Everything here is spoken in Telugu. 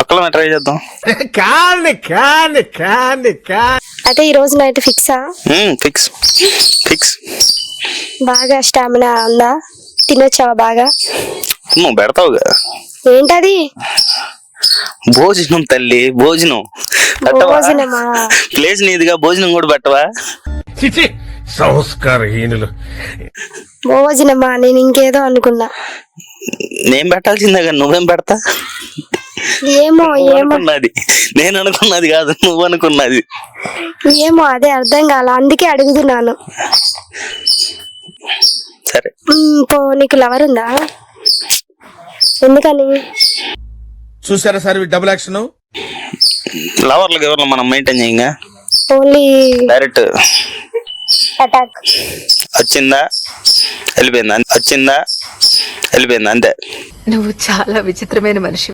ఒక్కలమే ట్రై చేద్దాం. అయితే ఈ రోజు నైట్ ఫిక్సా? Fix fix. బాగా స్టామినా ఉందా? తినొచ్చావా బాగా? నువ్వు పెడతావుగా. ఏంటది? భోజనం తల్లి, భోజనం. భోజనమా? ప్లేస్ నీదిగా, భోజనం కూడా పెట్టవా? సంస్కారహీనులు. భోజనమా? నేను ఇంకేదో అనుకున్నా. నేను పెట్టాల్సిందే కానీ నువ్వేం పెడతా? ఏమో ఏమో నేను అనుకున్నది కాదు, నువ్వు అనుకున్నది. ఏమో అదే అర్థం కాల, అందుకే అడుగుతున్నాను. సరే నీకు లవర్ ఉందా? ఎందుకని? చూసారా సార్ డబుల్ యాక్షన్. లవర్లకు ఎవరు మనం మెయింటైన్ చేయంగా, ఓన్లీ డైరెక్ట్ అటాక్. వచ్చిందా వెళ్ళిపోయిందా, వచ్చిందా వెళ్ళిపోయిందా, అంతే. నువ్వు చాలా విచిత్రమైన మనిషి.